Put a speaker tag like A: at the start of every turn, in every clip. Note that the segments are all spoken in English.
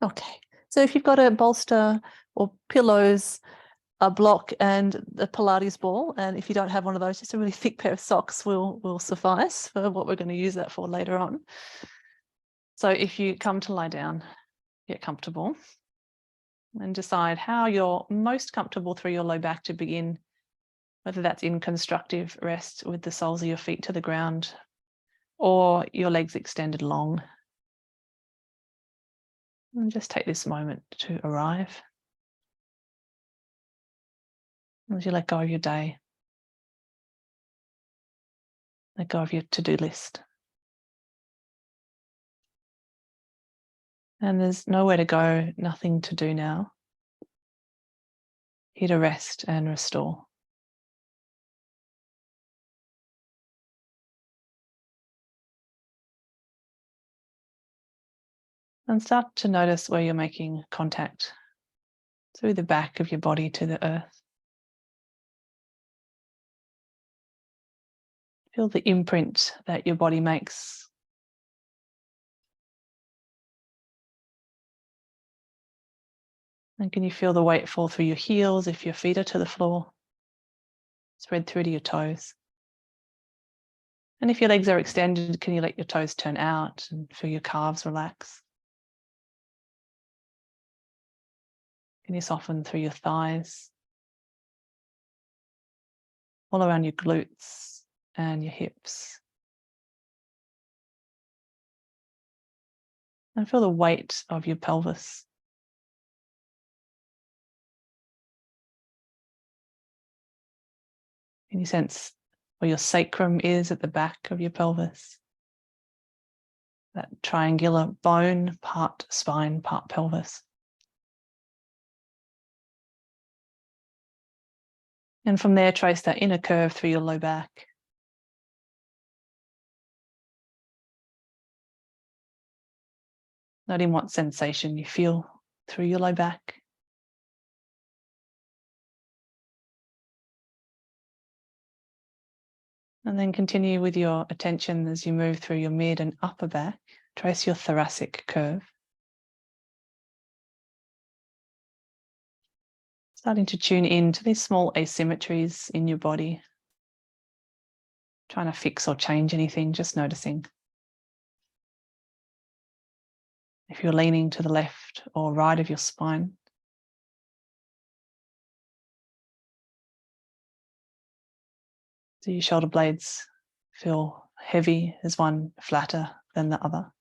A: Okay, so if you've got a bolster or pillows, a block and the Pilates ball, and if you don't have one of those, just a really thick pair of socks will suffice for what we're going to use that for later on. So if you come to lie down, get comfortable and decide how you're most comfortable through your low back to begin, whether that's in constructive rest with the soles of your feet to the ground or your legs extended long. And just take this moment to arrive as you let go of your day, let go of your to-do list. And there's nowhere to go, nothing to do now. Here to rest and restore. And start to notice where you're making contact through the back of your body to the earth. Feel the imprint that your body makes. And can you feel the weight fall through your heels if your feet are to the floor? Spread through to your toes. And if your legs are extended, can you let your toes turn out and feel your calves relax? Can you soften through your thighs, all around your glutes and your hips? And feel the weight of your pelvis. Can you sense where your sacrum is at the back of your pelvis? That triangular bone, part spine, part pelvis. And from there, trace that inner curve through your low back. Noting what sensation you feel through your low back. And then continue with your attention as you move through your mid and upper back. Trace your thoracic curve. Starting to tune in to these small asymmetries in your body. Trying to fix or change anything, just noticing. If you're leaning to the left or right of your spine. Do your shoulder blades feel heavy? Is one flatter than the other?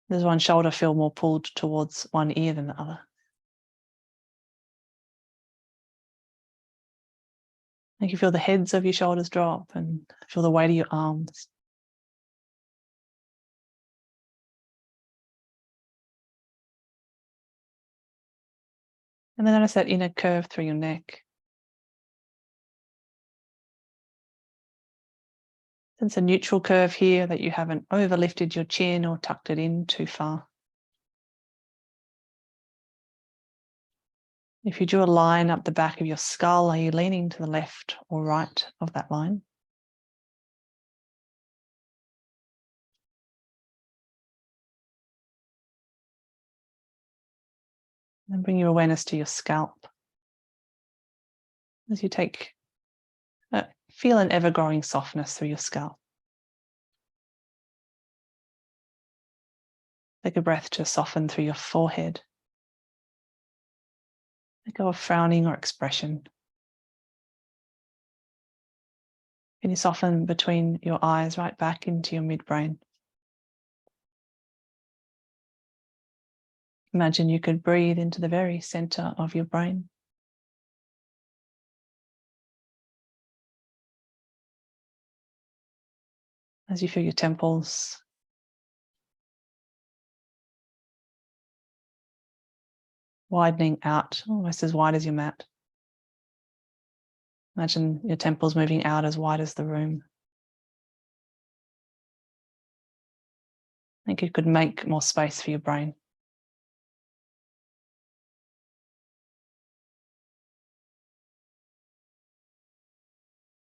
A: Does one shoulder feel more pulled towards one ear than the other? Make you feel the heads of your shoulders drop and feel the weight of your arms. And then notice that inner curve through your neck. Sense a neutral curve here, that you haven't overlifted your chin or tucked it in too far. If you drew a line up the back of your skull, are you leaning to the left or right of that line? And bring your awareness to your scalp. As you feel an ever-growing softness through your scalp. Take a breath to soften through your forehead. Let go of frowning or expression. Can you soften between your eyes right back into your midbrain? Imagine you could breathe into the very center of your brain. As you feel your temples widening out, almost as wide as your mat. Imagine your temples moving out as wide as the room. I think you could make more space for your brain.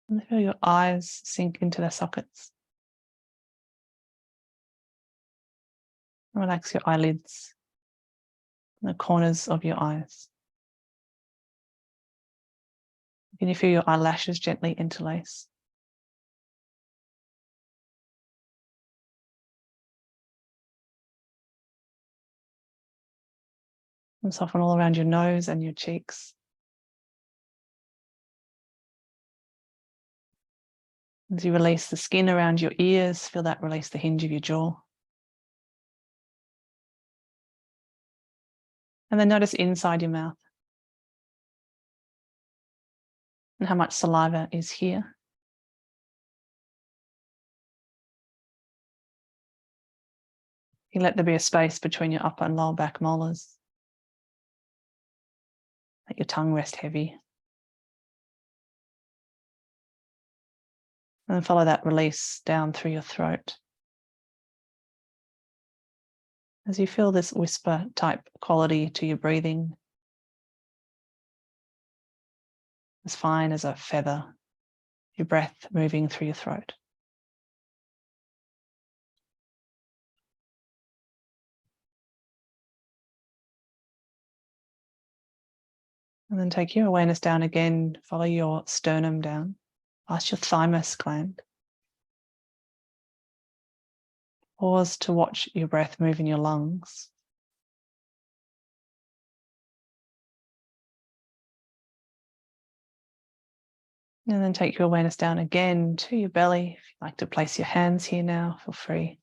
A: And feel your eyes sink into their sockets. Relax your eyelids, the corners of your eyes. Can you feel your eyelashes gently interlace? And soften all around your nose and your cheeks. As you release the skin around your ears, feel that release the hinge of your jaw. And then notice inside your mouth and how much saliva is here. You let there be a space between your upper and lower back molars. Let your tongue rest heavy. And then follow that release down through your throat. As you feel this whisper type quality to your breathing, as fine as a feather, your breath moving through your throat. And then take your awareness down again, follow your sternum down, past your thymus gland. Pause to watch your breath move in your lungs. And then take your awareness down again to your belly. If you'd like to place your hands here now, feel free.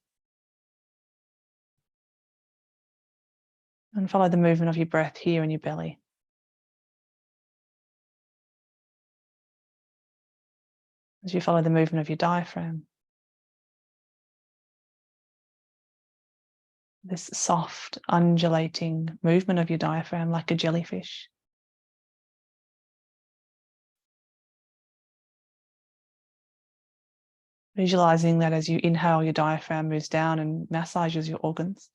A: And follow the movement of your breath here in your belly. As you follow the movement of your diaphragm. This soft, undulating movement of your diaphragm like a jellyfish. Visualizing that as you inhale, your diaphragm moves down and massages your organs.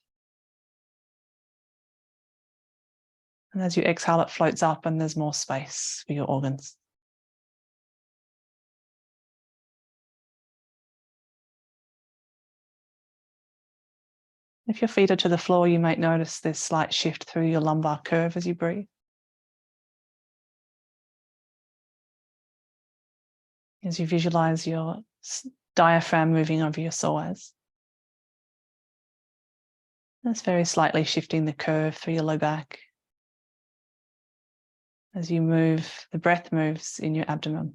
A: And as you exhale, it floats up and there's more space for your organs. If your feet are to the floor, you might notice this slight shift through your lumbar curve as you breathe. As you visualize your diaphragm moving over your psoas. That's very slightly shifting the curve through your low back. As you move, the breath moves in your abdomen.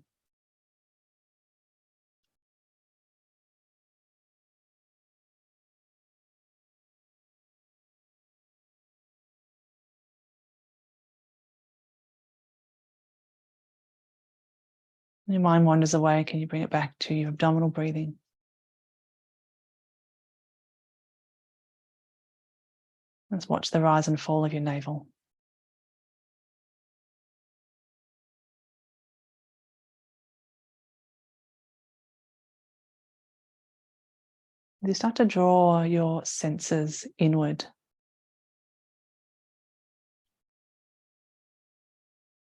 A: Your mind wanders away, can you bring it back to your abdominal breathing? Let's watch the rise and fall of your navel. You start to draw your senses inward.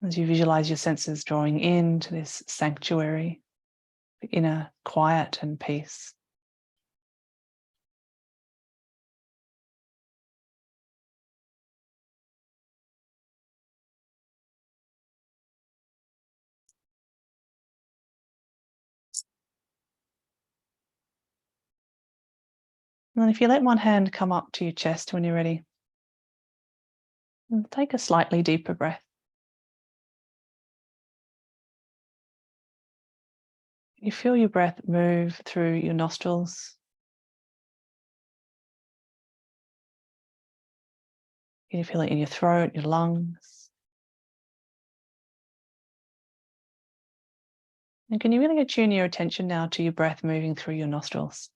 A: As you visualize your senses drawing into this sanctuary, the inner quiet and peace. And then if you let one hand come up to your chest when you're ready, and take a slightly deeper breath. You feel your breath move through your nostrils. Can you feel it in your throat, your lungs? And can you really attune your attention now to your breath moving through your nostrils?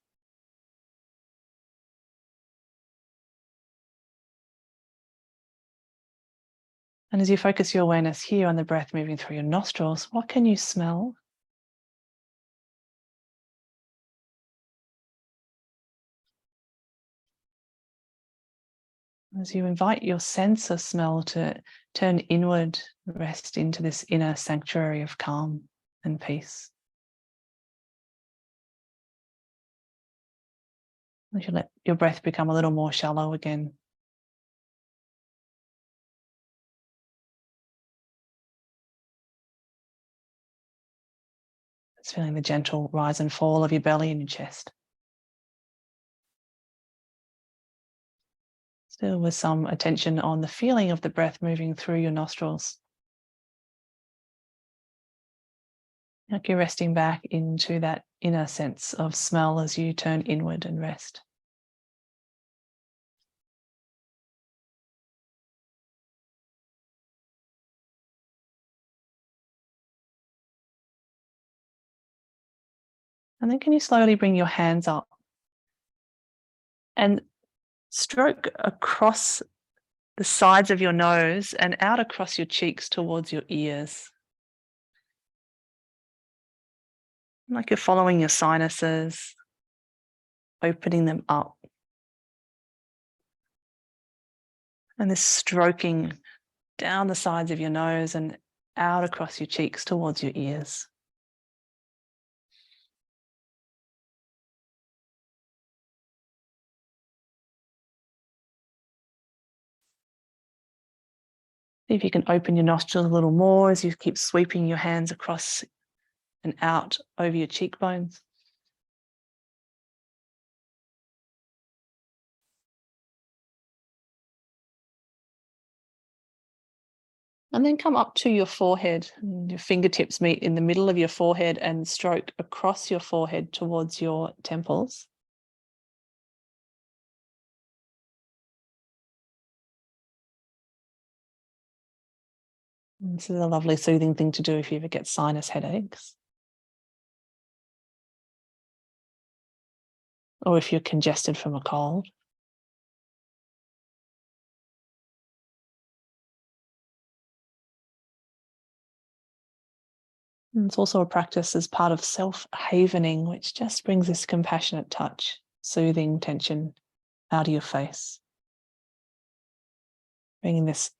A: And as you focus your awareness here on the breath moving through your nostrils, what can you smell? As you invite your sense of smell to turn inward, rest into this inner sanctuary of calm and peace. You should let your breath become a little more shallow again. Just feeling the gentle rise and fall of your belly and your chest. Still with some attention on the feeling of the breath moving through your nostrils. Like you're resting back into that inner sense of smell as you turn inward and rest. And then can you slowly bring your hands up and stroke across the sides of your nose and out across your cheeks towards your ears. Like you're following your sinuses, opening them up. And this stroking down the sides of your nose and out across your cheeks towards your ears. See if you can open your nostrils a little more as you keep sweeping your hands across and out over your cheekbones. And then come up to your forehead. And your fingertips meet in the middle of your forehead and stroke across your forehead towards your temples. And this is a lovely soothing thing to do if you ever get sinus headaches. Or if you're congested from a cold. And it's also a practice as part of self-havening, which just brings this compassionate touch, soothing tension out of your face. Bringing this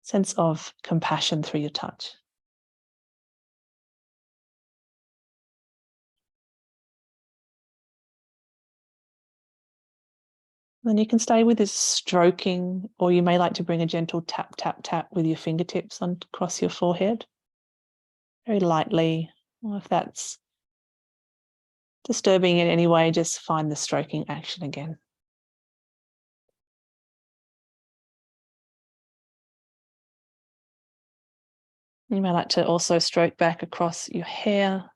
A: sense of compassion through your touch. Then you can stay with this stroking, or you may like to bring a gentle tap, tap, tap with your fingertips across your forehead. Very lightly, or if that's disturbing in any way, just find the stroking action again. You may like to also stroke back across your hair,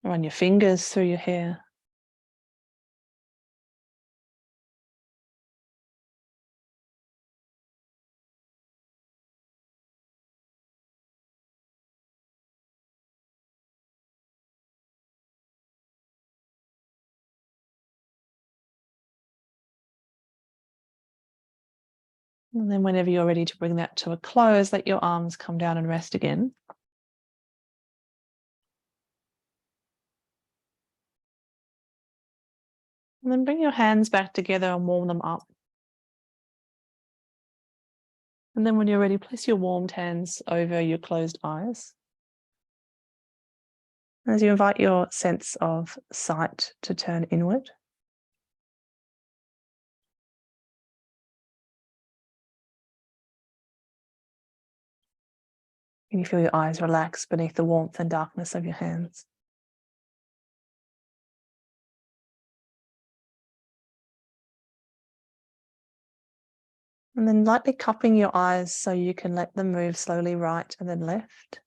A: run your fingers through your hair. And then whenever you're ready to bring that to a close, let your arms come down and rest again. And then bring your hands back together and warm them up. And then when you're ready, place your warmed hands over your closed eyes. As you invite your sense of sight to turn inward. Can you feel your eyes relax beneath the warmth and darkness of your hands? And then lightly cupping your eyes so you can let them move slowly right and then left.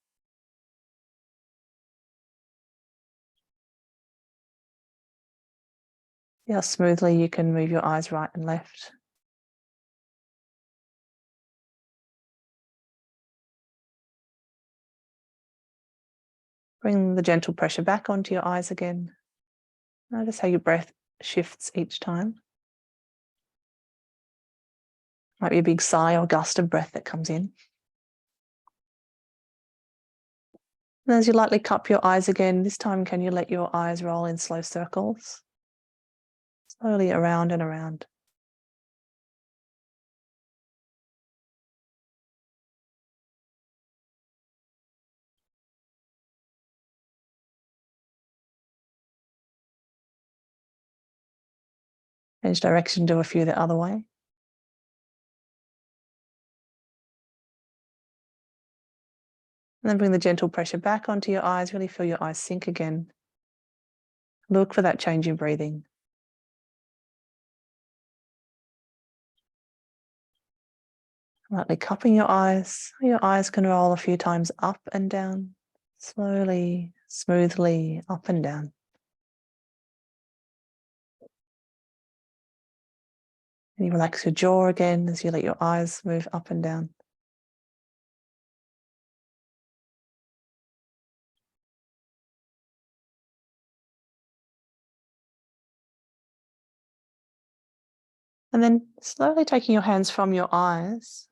A: See how smoothly you can move your eyes right and left. Bring the gentle pressure back onto your eyes again. Notice how your breath shifts each time. Might be a big sigh or gust of breath that comes in. And as you lightly cup your eyes again, this time can you let your eyes roll in slow circles? Slowly around and around. Change direction, do a few the other way. And then bring the gentle pressure back onto your eyes. Really feel your eyes sink again. Look for that change in breathing. Lightly cupping your eyes. Your eyes can roll a few times up and down, slowly, smoothly up and down. And you relax your jaw again as you let your eyes move up and down. And then slowly taking your hands from your eyes,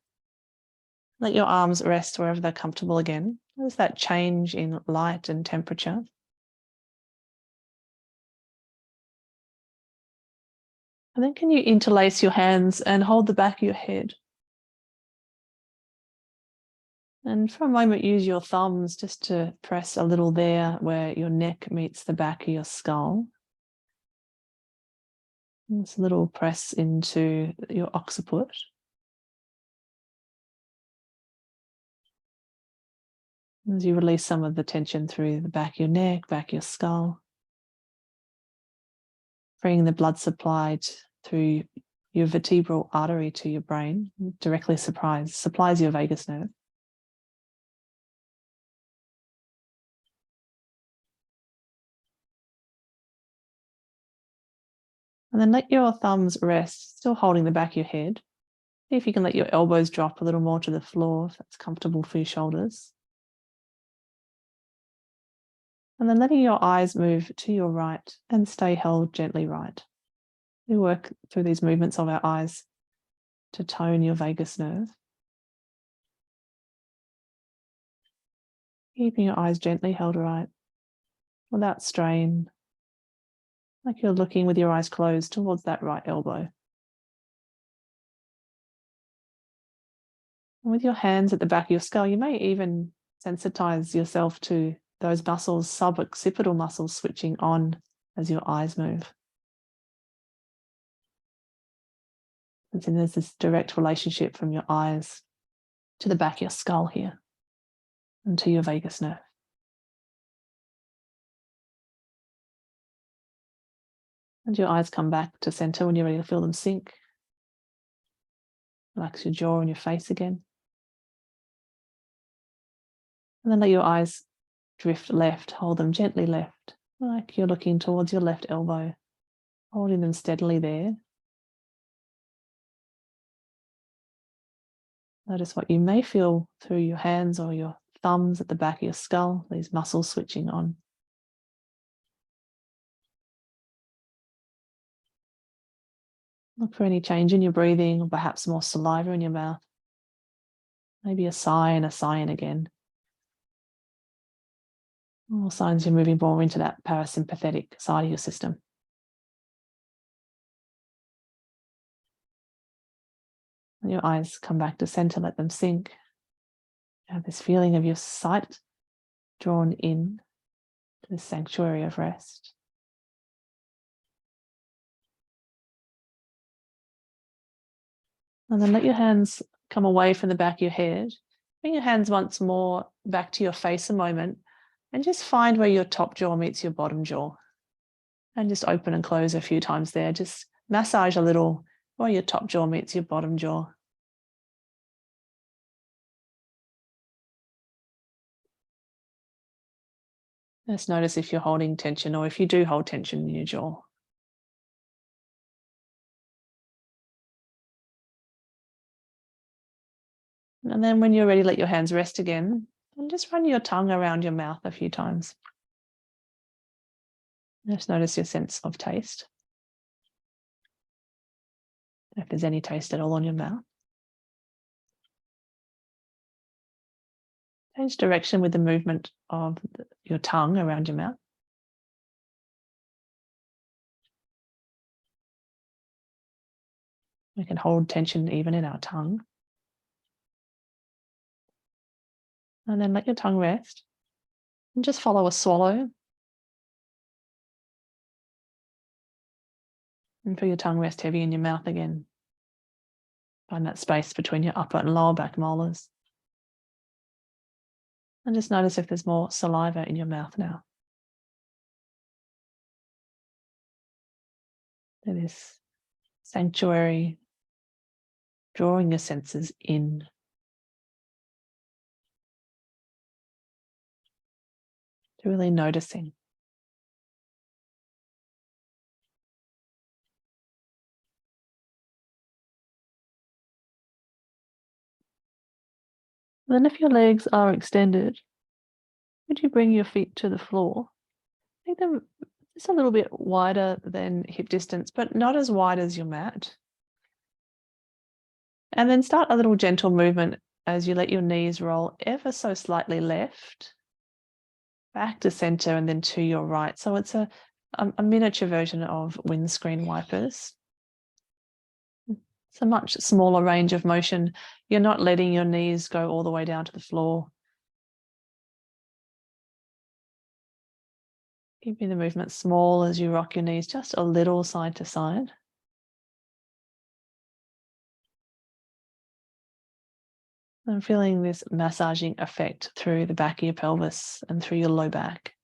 A: let your arms rest wherever they're comfortable again. There's that change in light and temperature. And then can you interlace your hands and hold the back of your head? And for a moment, use your thumbs just to press a little there where your neck meets the back of your skull. And this little press into your occiput. As you release some of the tension through the back of your neck, back of your skull. Bringing the blood supply through your vertebral artery to your brain, directly supplies your vagus nerve. And then let your thumbs rest, still holding the back of your head. See if you can let your elbows drop a little more to the floor, if that's comfortable for your shoulders. And then letting your eyes move to your right and stay held gently right. We work through these movements of our eyes to tone your vagus nerve. Keeping your eyes gently held right, without strain, like you're looking with your eyes closed towards that right elbow. And with your hands at the back of your skull, you may even sensitize yourself to those muscles, suboccipital muscles switching on as your eyes move. And so there's this direct relationship from your eyes to the back of your skull here and to your vagus nerve. And your eyes come back to center when you're ready to feel them sink. Relax your jaw and your face again. And then let your eyes drift left, hold them gently left, like you're looking towards your left elbow, holding them steadily there. Notice what you may feel through your hands or your thumbs at the back of your skull, these muscles switching on. Look for any change in your breathing, or perhaps more saliva in your mouth. Maybe a sigh and a sigh in again. All signs you're moving more into that parasympathetic side of your system. And your eyes come back to center, let them sink. You have this feeling of your sight drawn in to this sanctuary of rest. And then let your hands come away from the back of your head. Bring your hands once more back to your face a moment and just find where your top jaw meets your bottom jaw. And just open and close a few times there. Just massage a little where your top jaw meets your bottom jaw. Just notice if you're holding tension or if you do hold tension in your jaw. And then when you're ready, let your hands rest again and just run your tongue around your mouth a few times. Just notice your sense of taste. If there's any taste at all on your mouth. Change direction with the movement of your tongue around your mouth. We can hold tension even in our tongue. And then let your tongue rest. And just follow a swallow. And feel your tongue rest heavy in your mouth again. Find that space between your upper and lower back molars. And just notice if there's more saliva in your mouth now. This sanctuary, drawing your senses in. To really noticing. Then if your legs are extended, would you bring your feet to the floor? Make them just a little bit wider than hip distance, but not as wide as your mat. And then start a little gentle movement as you let your knees roll ever so slightly left, back to center, and then to your right. So it's a miniature version of windscreen wipers. It's a much smaller range of motion. You're not letting your knees go all the way down to the floor. Keeping the movement small as you rock your knees just a little side to side. And feeling this massaging effect through the back of your pelvis and through your low back.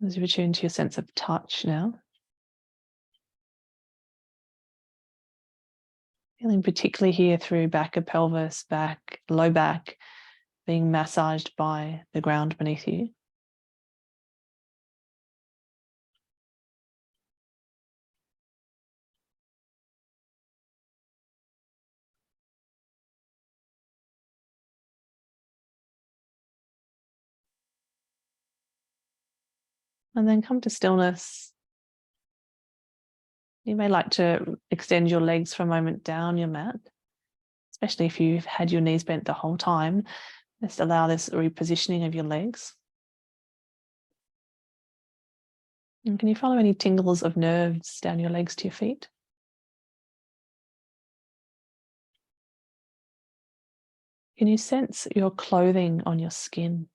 A: As you return to your sense of touch now. Feeling particularly here through back of pelvis, back, low back, being massaged by the ground beneath you. And then come to stillness. You may like to extend your legs for a moment down your mat, especially if you've had your knees bent the whole time. Just allow this repositioning of your legs. And can you follow any tingles of nerves down your legs to your feet? Can you sense your clothing on your skin?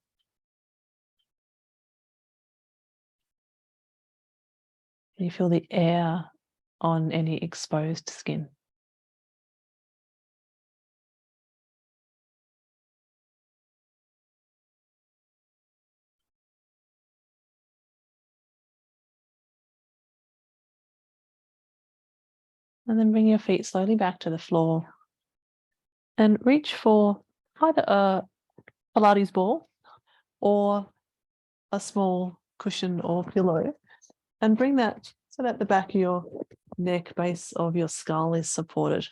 A: Can you feel the air on any exposed skin? And then bring your feet slowly back to the floor and reach for either a Pilates ball or a small cushion or pillow, and bring that so that the back of your neck, base of your skull is supported.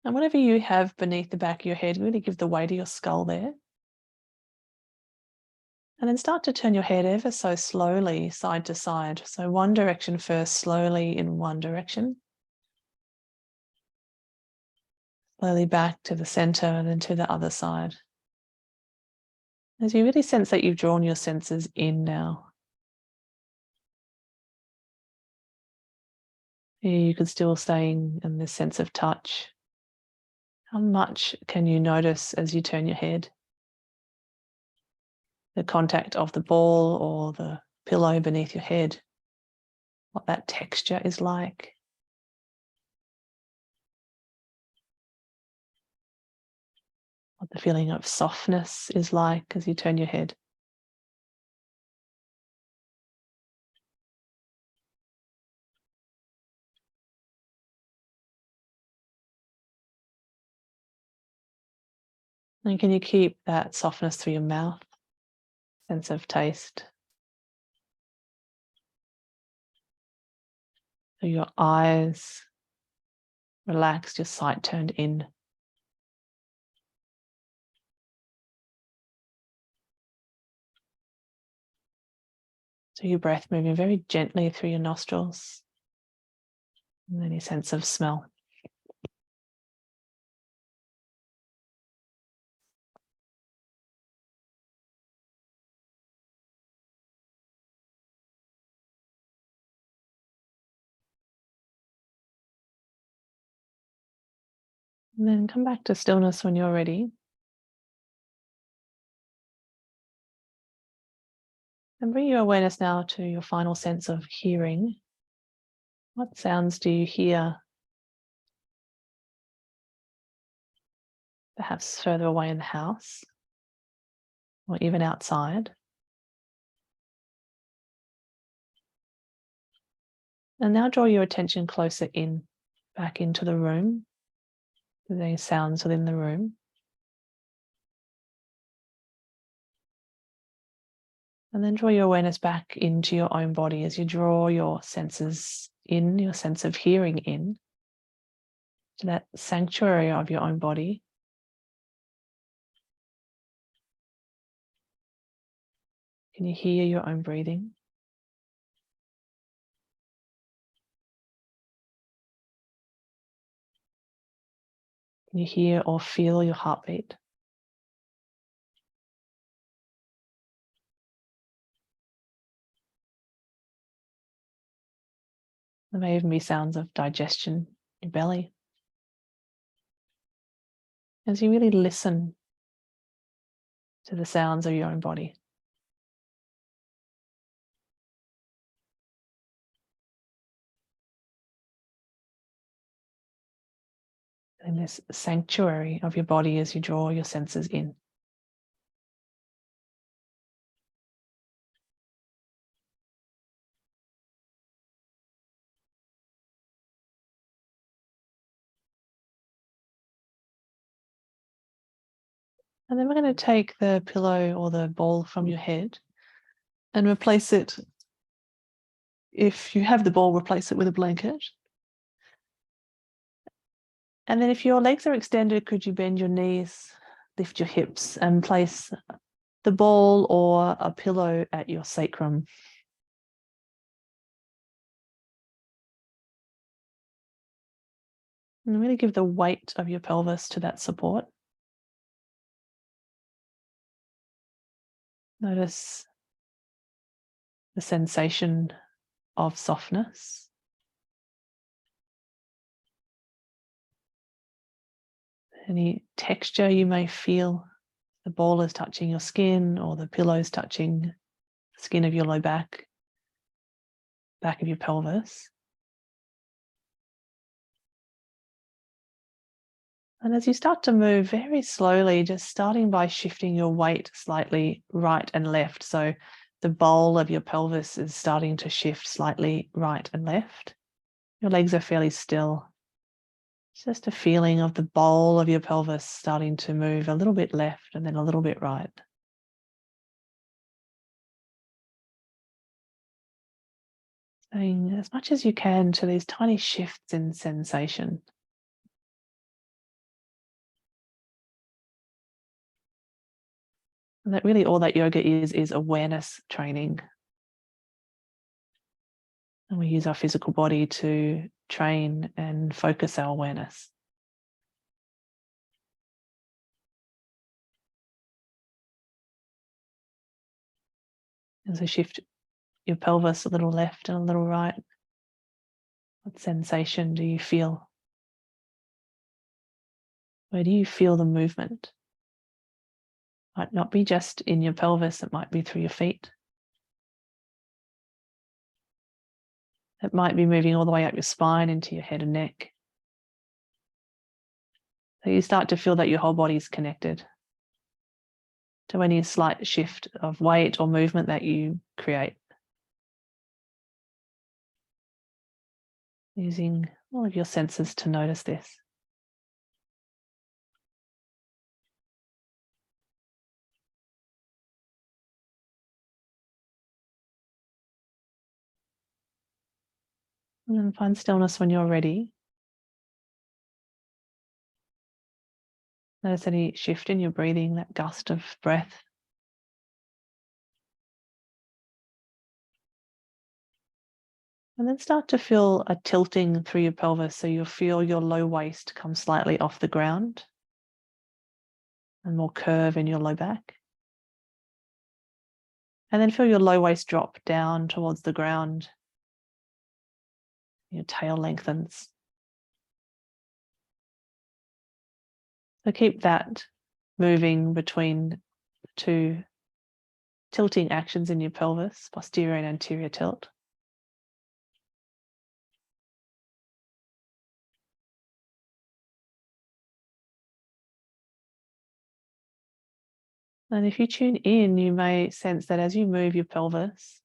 A: And whatever you have beneath the back of your head, really give the weight of your skull there. And then start to turn your head ever so slowly side to side. So one direction first, slowly in one direction. Slowly back to the center and then to the other side. As you really sense that you've drawn your senses in now. Here you could still stay in this sense of touch. How much can you notice as you turn your head? The contact of the ball or the pillow beneath your head, what that texture is like. What the feeling of softness is like as you turn your head. And can you keep that softness through your mouth, sense of taste? Through your eyes, relaxed, your sight turned in. So your breath moving very gently through your nostrils. And then your sense of smell. And then come back to stillness when you're ready. And bring your awareness now to your final sense of hearing. What sounds do you hear? Perhaps further away in the house or even outside. And now draw your attention closer in, back into the room. Are there any sounds within the room? And then draw your awareness back into your own body as you draw your senses in, your sense of hearing in, to that sanctuary of your own body. Can you hear your own breathing? Can you hear or feel your heartbeat? There may even be sounds of digestion in your belly. As you really listen to the sounds of your own body. In this sanctuary of your body as you draw your senses in. And then we're going to take the pillow or the ball from your head and replace it. If you have the ball, replace it with a blanket. And then if your legs are extended, could you bend your knees, lift your hips and place the ball or a pillow at your sacrum. And really give the weight of your pelvis to that support. Notice the sensation of softness. Any texture you may feel. The ball is touching your skin or the pillow is touching the skin of your low back, back of your pelvis. And as you start to move very slowly, just starting by shifting your weight slightly right and left. So the bowl of your pelvis is starting to shift slightly right and left. Your legs are fairly still. It's just a feeling of the bowl of your pelvis starting to move a little bit left and then a little bit right. Staying as much as you can to these tiny shifts in sensation. And that really all that yoga is awareness training. And we use our physical body to train and focus our awareness. And so shift your pelvis a little left and a little right. What sensation do you feel? Where do you feel the movement? Might not be just in your pelvis, it might be through your feet. It might be moving all the way up your spine into your head and neck. So you start to feel that your whole body is connected to any slight shift of weight or movement that you create. Using all of your senses to notice this. And then find stillness when you're ready. Notice any shift in your breathing, that gust of breath. And then start to feel a tilting through your pelvis, so you'll feel your low waist come slightly off the ground and more curve in your low back. And then feel your low waist drop down towards the ground. Your tail lengthens. So keep that moving between two tilting actions in your pelvis, posterior and anterior tilt. And if you tune in, you may sense that as you move your pelvis,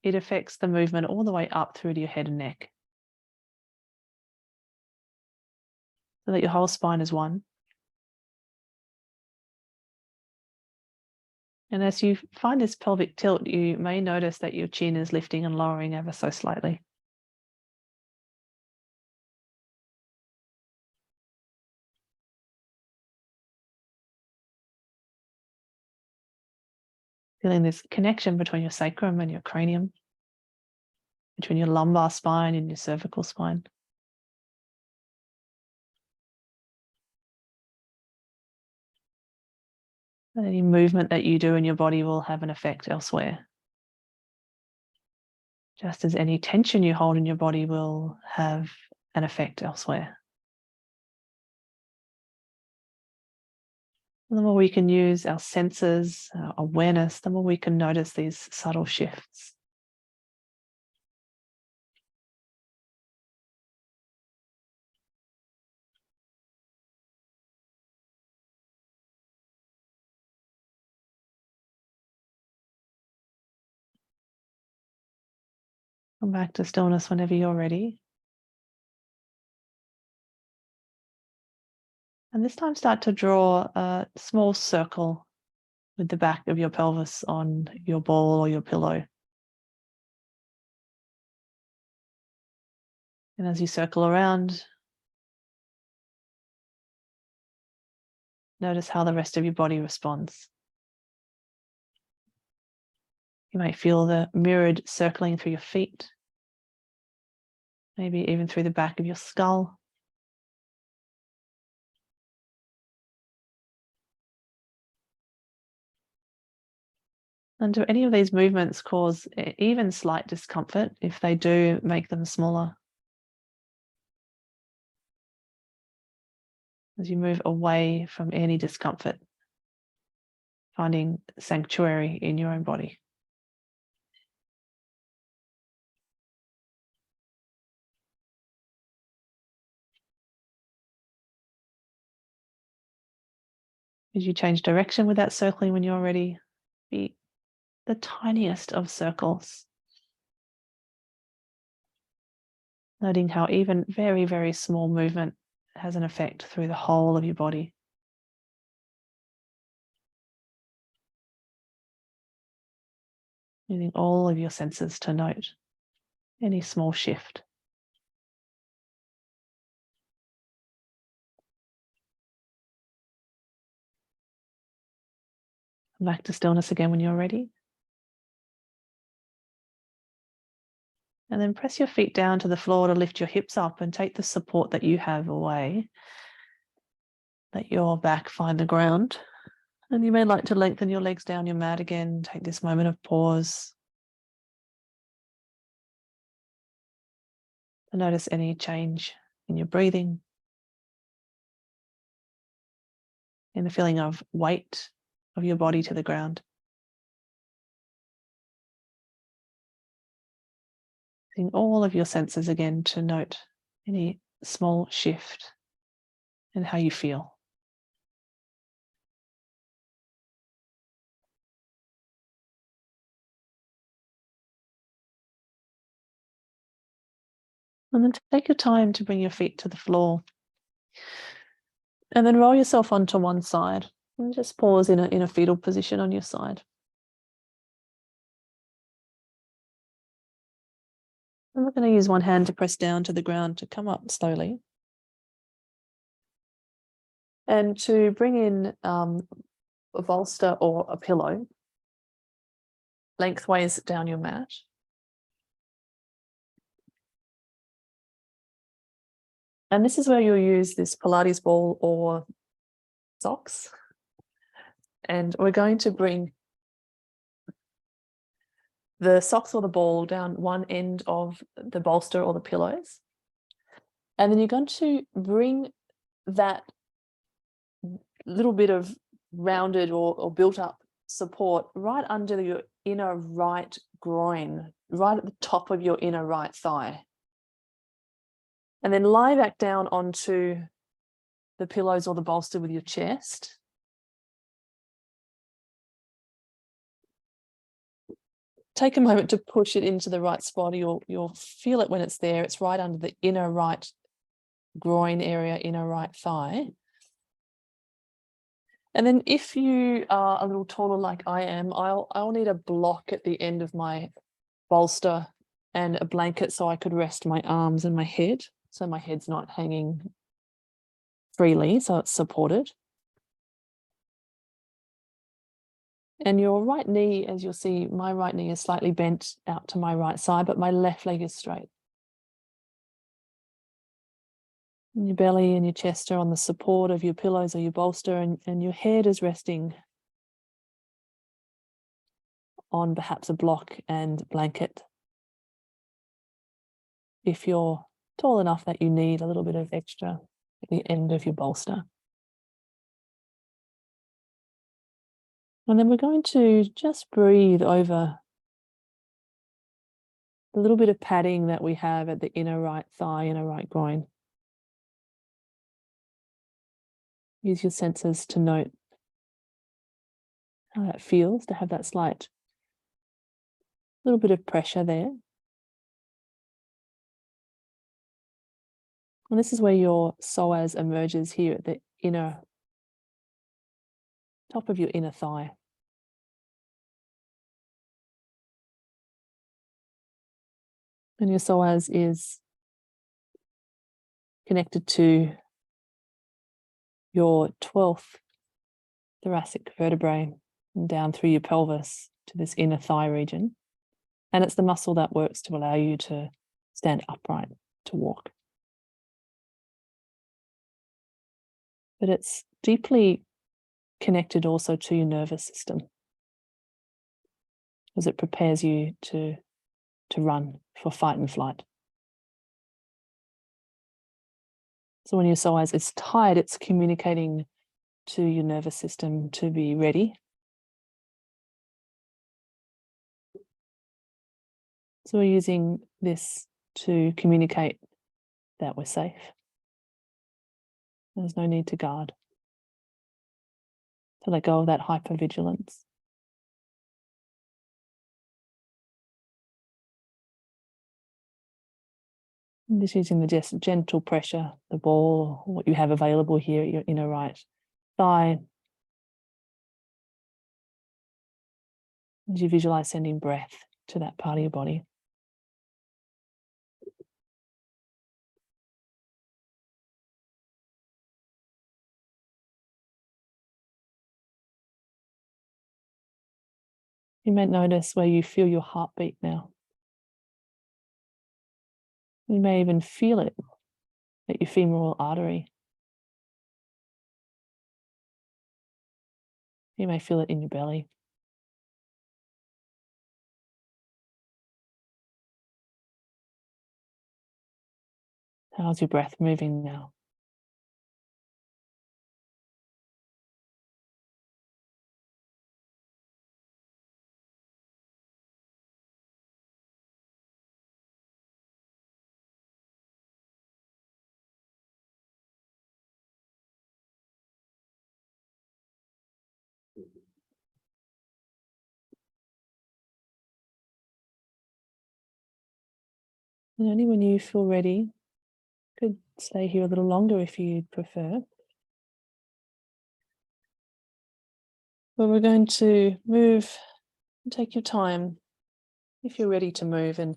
A: it affects the movement all the way up through to your head and neck, so that your whole spine is one. And as you find this pelvic tilt, you may notice that your chin is lifting and lowering ever so slightly. Feeling this connection between your sacrum and your cranium, between your lumbar spine and your cervical spine. And any movement that you do in your body will have an effect elsewhere. Just as any tension you hold in your body will have an effect elsewhere. And the more we can use our senses, our awareness, the more we can notice these subtle shifts. Come back to stillness whenever you're ready. And this time start to draw a small circle with the back of your pelvis on your ball or your pillow. And as you circle around, notice how the rest of your body responds. You might feel the mirrored circling through your feet, maybe even through the back of your skull. And do any of these movements cause even slight discomfort? If they do, make them smaller. As you move away from any discomfort, finding sanctuary in your own body. As you change direction with that circling when you're ready, be the tiniest of circles. Noting how even very, very small movement has an effect through the whole of your body. Using all of your senses to note any small shift. Come back to stillness again when you're ready. And then press your feet down to the floor to lift your hips up and take the support that you have away. Let your back find the ground. And you may like to lengthen your legs down your mat again. Take this moment of pause. And notice any change in your breathing, in the feeling of weight of your body to the ground. Using all of your senses again to note any small shift in how you feel. And then take your time to bring your feet to the floor. And then roll yourself onto one side and just pause in a fetal position on your side. And we're going to use one hand to press down to the ground to come up slowly. And to bring in a bolster or a pillow lengthways down your mat. And this is where you'll use this Pilates ball or socks. And we're going to bring the socks or the ball down one end of the bolster or the pillows. And then you're going to bring that little bit of rounded or built up support right under your inner right groin, right at the top of your inner right thigh. And then lie back down onto the pillows or the bolster with your chest. Take a moment to push it into the right spot. You'll feel it when it's there. It's right under the inner right groin area, inner right thigh. And then if you are a little taller like I am, I'll need a block at the end of my bolster and a blanket so I could rest my arms and my head. So my head's not hanging freely, so it's supported. And your right knee, as you'll see, my right knee is slightly bent out to my right side, but my left leg is straight. And your belly and your chest are on the support of your pillows or your bolster, and your head is resting on perhaps a block and blanket. If you're tall enough that you need a little bit of extra at the end of your bolster. And then we're going to just breathe over the little bit of padding that we have at the inner right thigh, inner right groin. Use your senses to note how that feels, to have that slight little bit of pressure there. And this is where your psoas emerges here at the inner, top of your inner thigh. And your psoas is connected to your 12th thoracic vertebrae and down through your pelvis to this inner thigh region. And it's the muscle that works to allow you to stand upright, to walk. But it's deeply connected also to your nervous system, as it prepares you to run for fight and flight. So when your psoas is tight, it's communicating to your nervous system to be ready. So we're using this to communicate that we're safe. There's no need to guard, to let go of that hypervigilance. And just using the gentle pressure, the ball, what you have available here at your inner right thigh. As you visualize sending breath to that part of your body. You may notice where you feel your heartbeat now. You may even feel it at your femoral artery. You may feel it in your belly. How's your breath moving now? And only when you feel ready, you could stay here a little longer if you'd prefer. But we're going to move, take your time if you're ready to move and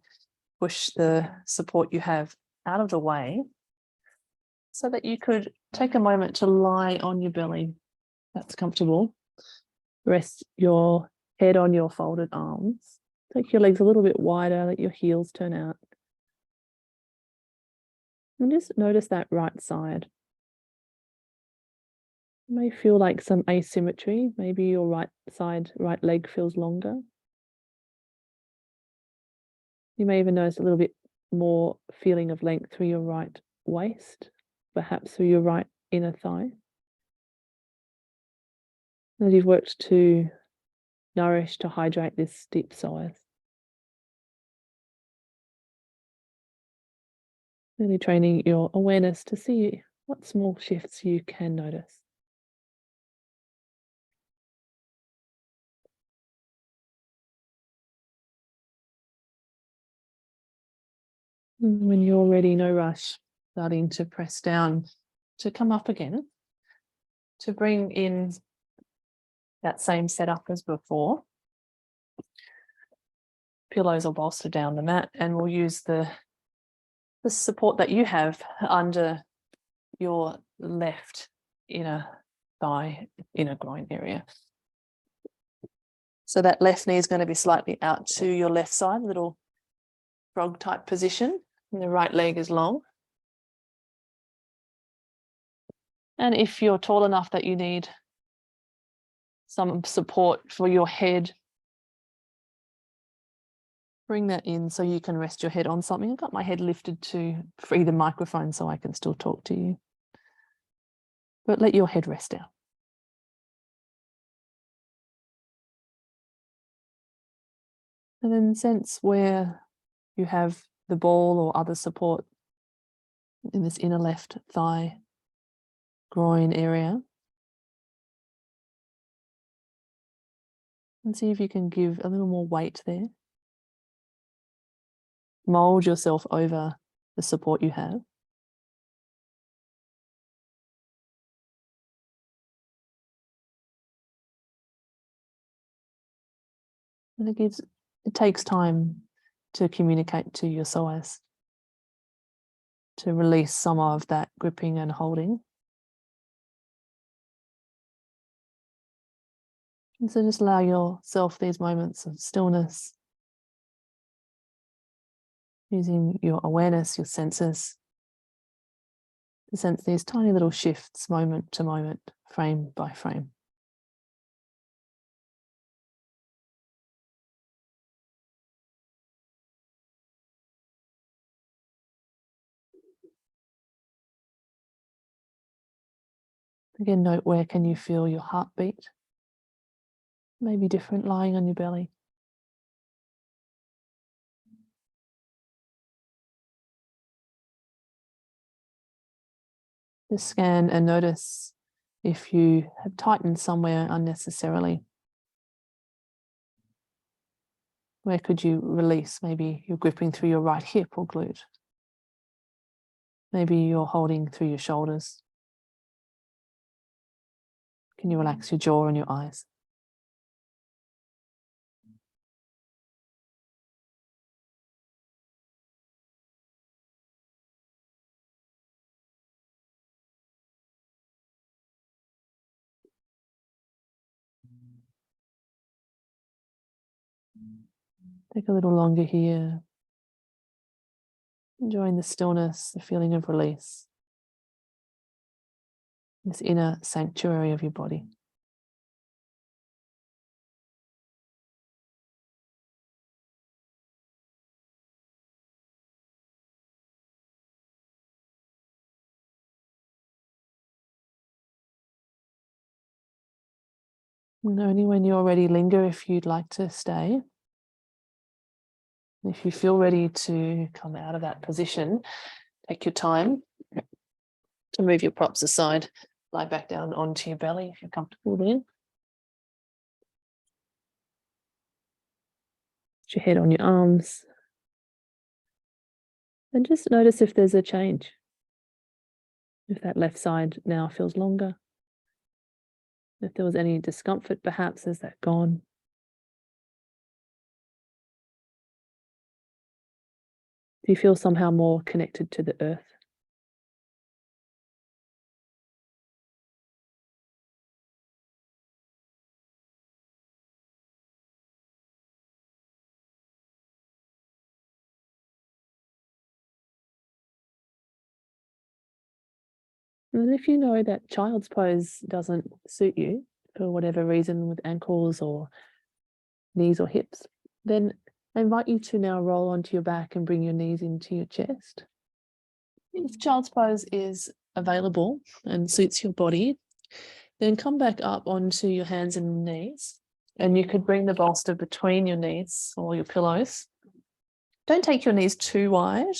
A: push the support you have out of the way so that you could take a moment to lie on your belly. That's comfortable. Rest your head on your folded arms. Take your legs a little bit wider, let your heels turn out. And just notice that right side. You may feel like some asymmetry. Maybe your right side, right leg feels longer. You may even notice a little bit more feeling of length through your right
B: waist, perhaps through your right inner thigh. As you've worked to nourish, to hydrate this deep psoas. Really training your awareness to see what small shifts you can notice. And when you're ready, no rush, starting to press down, to come up again, to bring in that same setup as before. Pillows or bolster down the mat, and we'll use the support that you have under your left inner thigh, inner groin area. So that left knee is going to be slightly out to your left side, little frog type position, and the right leg is long. And if you're tall enough that you need some support for your head, bring that in so you can rest your head on something. I've got my head lifted to free the microphone so I can still talk to you. But let your head rest down. And then sense where you have the ball or other support in this inner left thigh, groin area. And see if you can give a little more weight there. Mold yourself over the support you have. And it takes time to communicate to your psoas, to release some of that gripping and holding. And so just allow yourself these moments of stillness, using your awareness, your senses, to sense these tiny little shifts moment to moment, frame by frame. Again, note where can you feel your heartbeat? Maybe different lying on your belly. Just scan and notice if you have tightened somewhere unnecessarily. Where could you release? Maybe you're gripping through your right hip or glute. Maybe you're holding through your shoulders. Can you relax your jaw and your eyes? Take a little longer here. Enjoying the stillness, the feeling of release. This inner sanctuary of your body. And only when you're ready, linger if you'd like to stay. If you feel ready to come out of that position, take your time to move your props aside, lie back down onto your belly if you're comfortable there. Put your head on your arms. And just notice if there's a change. If that left side now feels longer. If there was any discomfort, perhaps, is that gone? Do you feel somehow more connected to the earth? And if you know that child's pose doesn't suit you for whatever reason with ankles or knees or hips, then I invite you to now roll onto your back and bring your knees into your chest. If child's pose is available and suits your body, then come back up onto your hands and knees, and you could bring the bolster between your knees or your pillows. Don't take your knees too wide,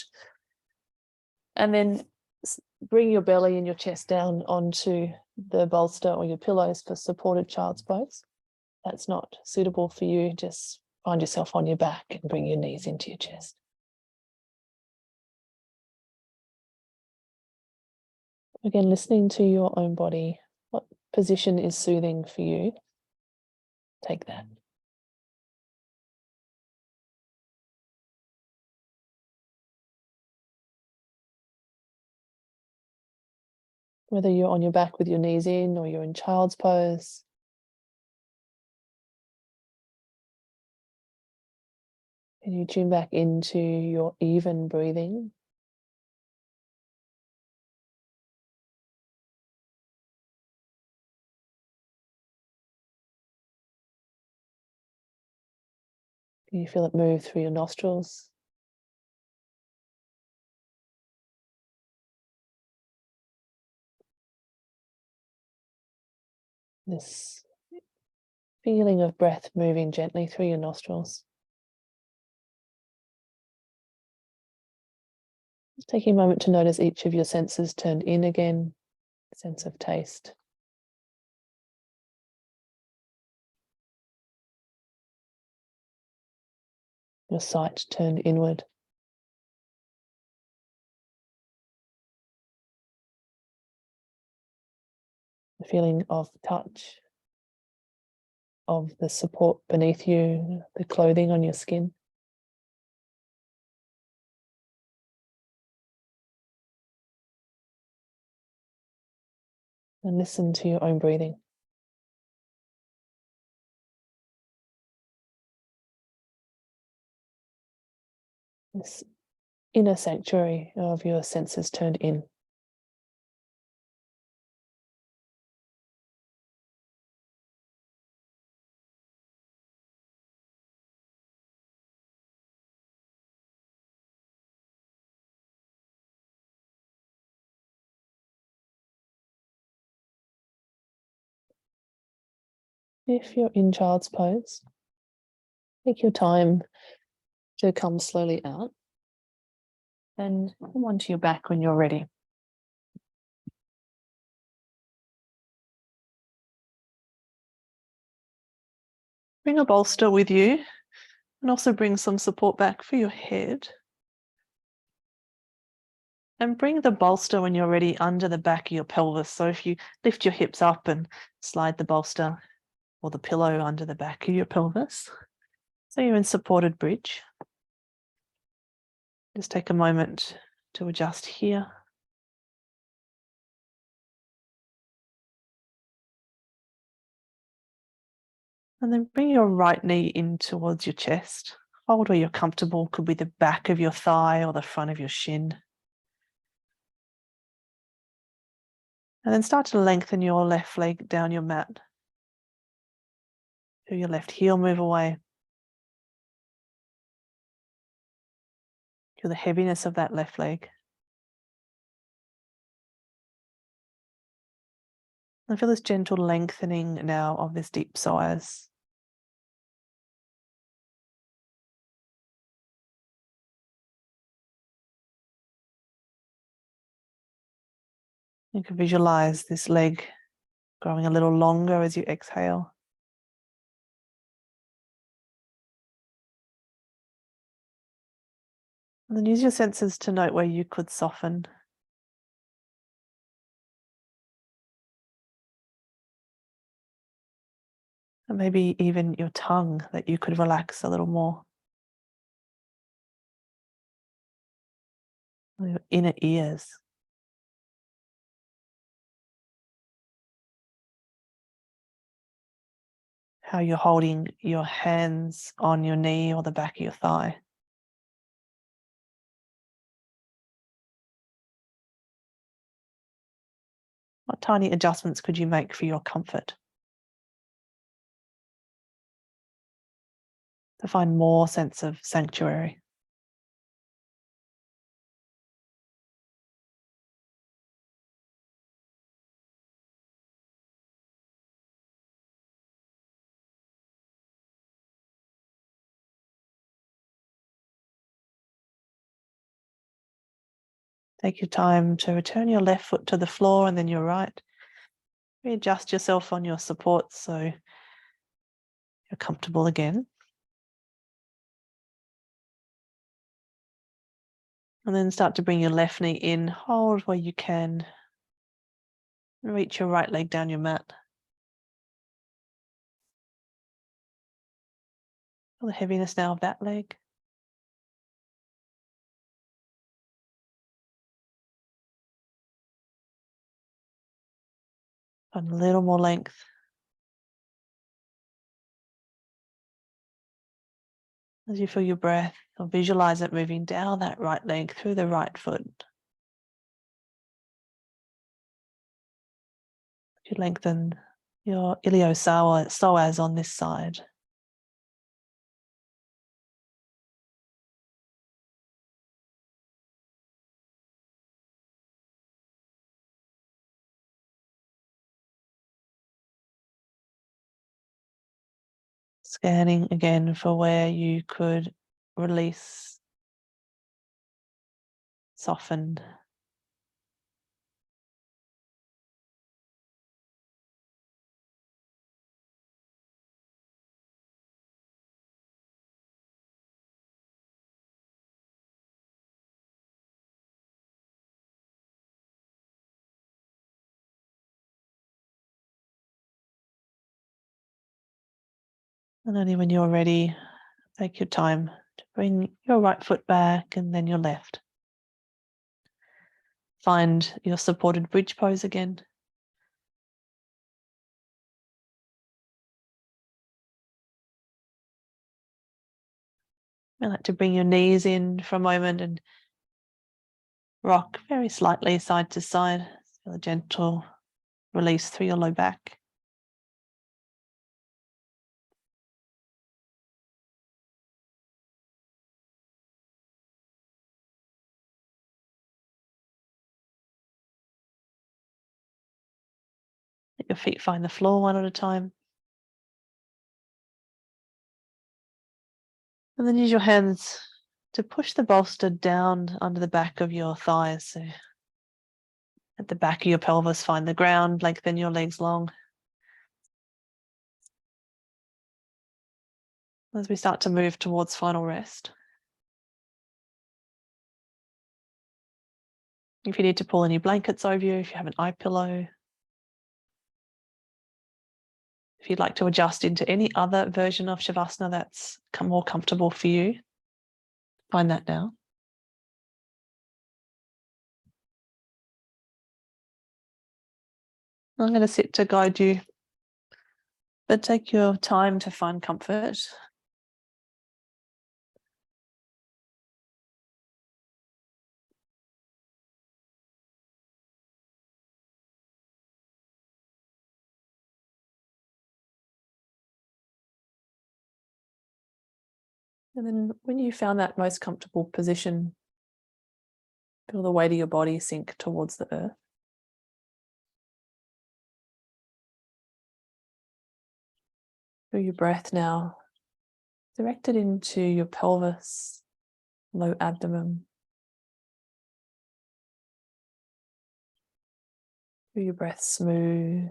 B: and then bring your belly and your chest down onto the bolster or your pillows for supported child's pose. That's not suitable for you. Just find yourself on your back and bring your knees into your chest. Again, listening to your own body. What position is soothing for you? Take that. Whether you're on your back with your knees in or you're in child's pose. Can you tune back into your even breathing? Can you feel it move through your nostrils? This feeling of breath moving gently through your nostrils. Just taking a moment to notice each of your senses turned in again. Sense of taste. Your sight turned inward. The feeling of touch, of the support beneath you, the clothing on your skin. And listen to your own breathing. This inner sanctuary of your senses turned in. If you're in child's pose, take your time to come slowly out and come onto your back when you're ready. Bring a bolster with you and also bring some support back for your head. And bring the bolster when you're ready under the back of your pelvis. So if you lift your hips up and slide the bolster or the pillow under the back of your pelvis. So you're in supported bridge. Just take a moment to adjust here. And then bring your right knee in towards your chest. Hold where you're comfortable. Could be the back of your thigh or the front of your shin. And then start to lengthen your left leg down your mat. Feel your left heel move away. Feel the heaviness of that left leg. And feel this gentle lengthening now of this deep sighs. You can visualize this leg growing a little longer as you exhale. And then use your senses to note where you could soften. And maybe even your tongue that you could relax a little more. Or your inner ears. How you're holding your hands on your knee or the back of your thigh. What tiny adjustments could you make for your comfort? To find more sense of sanctuary.
A: Take your time to return your left foot to the floor and then your right. Readjust yourself on your supports so you're comfortable again. And then start to bring your left knee in, hold where you can. Reach your right leg down your mat. Feel the heaviness now of that leg. Find a little more length. As you feel your breath, or visualize it moving down that right leg through the right foot. You lengthen your iliopsoas on this side. Scanning again for where you could release, soften. And only when you're ready, take your time to bring your right foot back and then your left. Find your supported bridge pose again. I like to bring your knees in for a moment and rock very slightly side to side. Feel a gentle release through your low back. Let your feet find the floor one at a time. And then use your hands to push the bolster down under the back of your thighs. So at the back of your pelvis, find the ground, lengthen your legs long. As we start to move towards final rest. If you need to pull any blankets over you, if you have an eye pillow, if you'd like to adjust into any other version of Shavasana that's more comfortable for you, find that now. I'm going to sit to guide you, but take your time to find comfort. And then when you found that most comfortable position, feel the weight of your body sink towards the earth. Feel your breath now directed into your pelvis, low abdomen. Feel your breath smooth.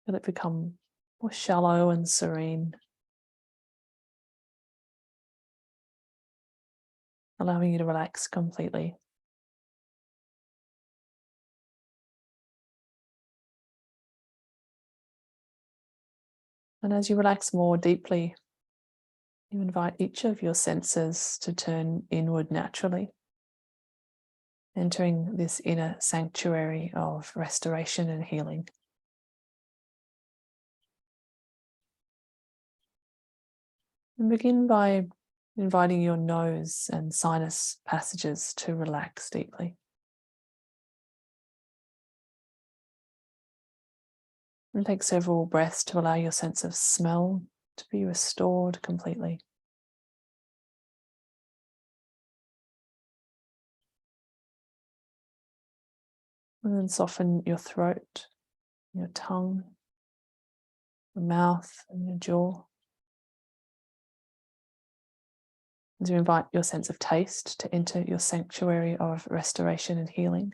A: Feel it become more shallow and serene. Allowing you to relax completely. And as you relax more deeply, you invite each of your senses to turn inward naturally, entering this inner sanctuary of restoration and healing. And begin by inviting your nose and sinus passages to relax deeply. And take several breaths to allow your sense of smell to be restored completely. And then soften your throat, your tongue, your mouth, and your jaw.
B: As you invite your sense of taste to enter your sanctuary of restoration and healing.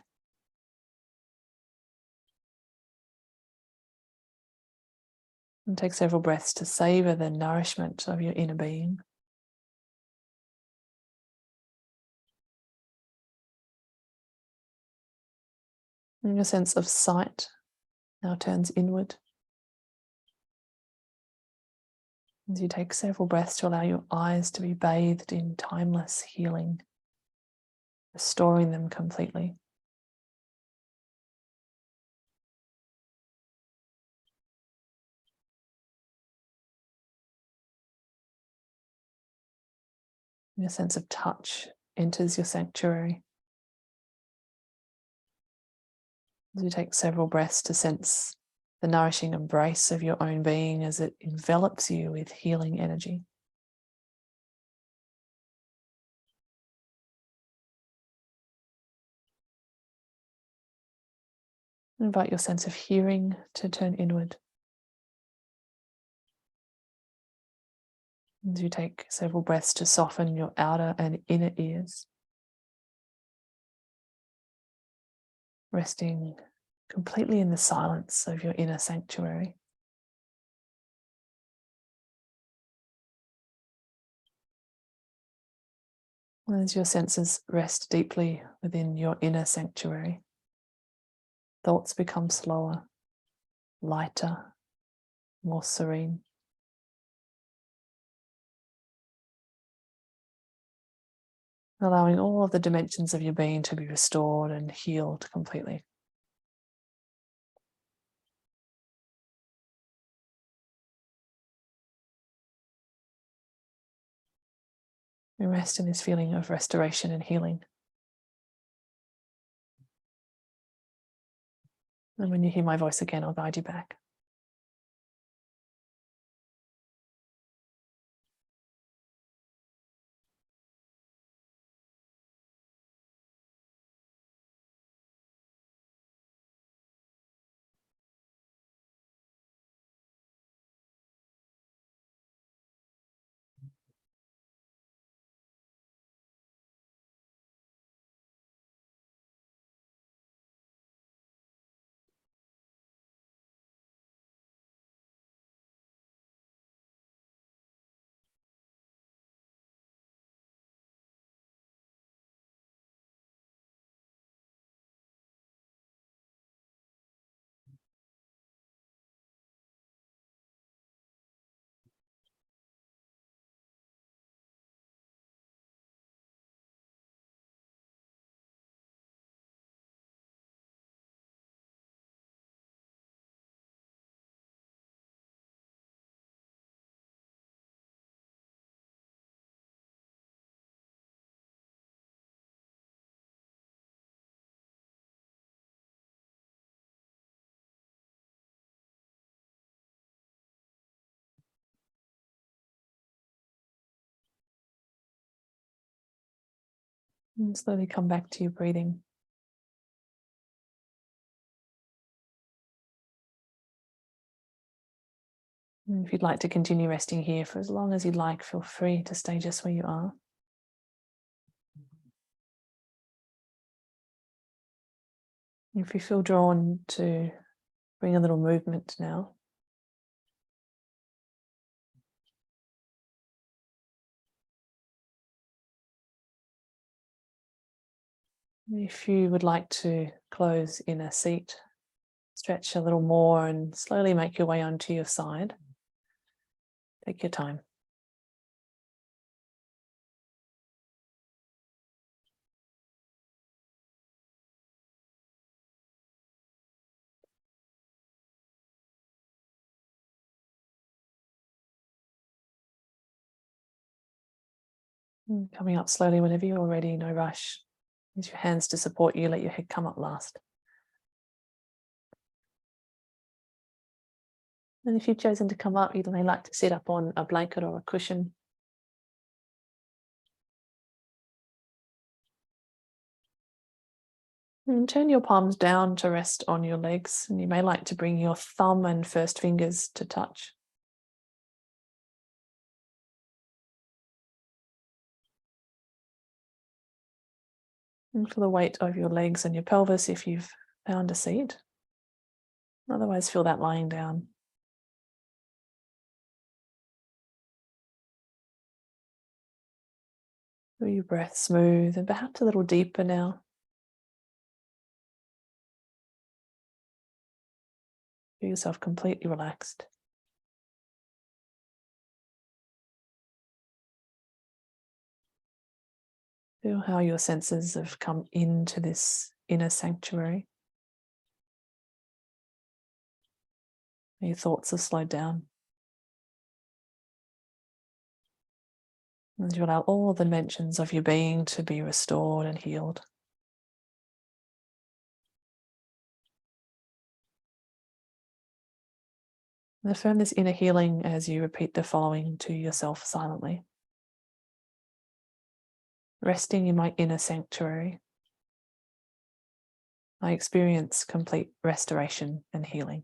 B: And take several breaths to savor the nourishment of your inner being. And your sense of sight now turns inward. As you take several breaths to allow your eyes to be bathed in timeless healing, restoring them completely. And your sense of touch enters your sanctuary. As you take several breaths to sense the nourishing embrace of your own being as it envelops you with healing energy. Invite your sense of hearing to turn inward. As you take several breaths to soften your outer and inner ears, resting completely in the silence of your inner sanctuary. As your senses rest deeply within your inner sanctuary, thoughts become slower, lighter, more serene. Allowing all of the dimensions of your being to be restored and healed completely. We rest in this feeling of restoration and healing. And when you hear my voice again, I'll guide you back. And slowly come back to your breathing. And if you'd like to continue resting here for as long as you'd like, feel free to stay just where you are. If you feel drawn to bring a little movement now, if you would like to close in a seat, stretch a little more and slowly make your way onto your side. Take your time. And coming up slowly whenever you're ready, no rush. Use your hands to support you, let your head come up last. And if you've chosen to come up, you may like to sit up on a blanket or a cushion. And turn your palms down to rest on your legs. And you may like to bring your thumb and first fingers to touch. And feel the weight of your legs and your pelvis if you've found a seat. Otherwise, feel that lying down. Feel your breath smooth and perhaps a little deeper now. Feel yourself completely relaxed. Feel how your senses have come into this inner sanctuary. Your thoughts have slowed down. And you allow all the dimensions of your being to be restored and healed. And affirm this inner healing as you repeat the following to yourself silently. Resting in my inner sanctuary, I experience complete restoration and healing.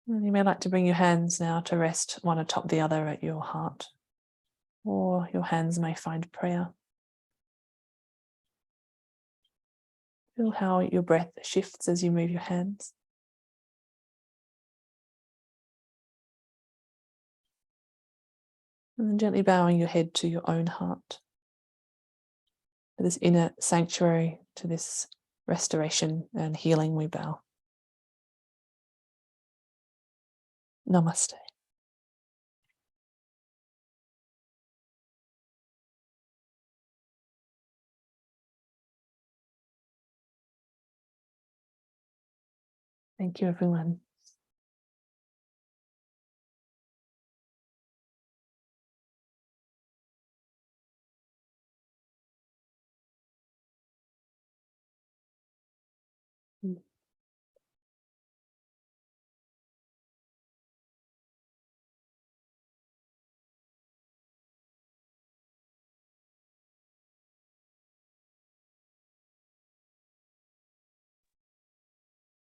B: And you may like to bring your hands now to rest one atop the other at your heart, or your hands may find prayer. Feel how your breath shifts as you move your hands. And then gently bowing your head to your own heart. To this inner sanctuary, to this restoration and healing, we bow. Namaste. Thank you, everyone.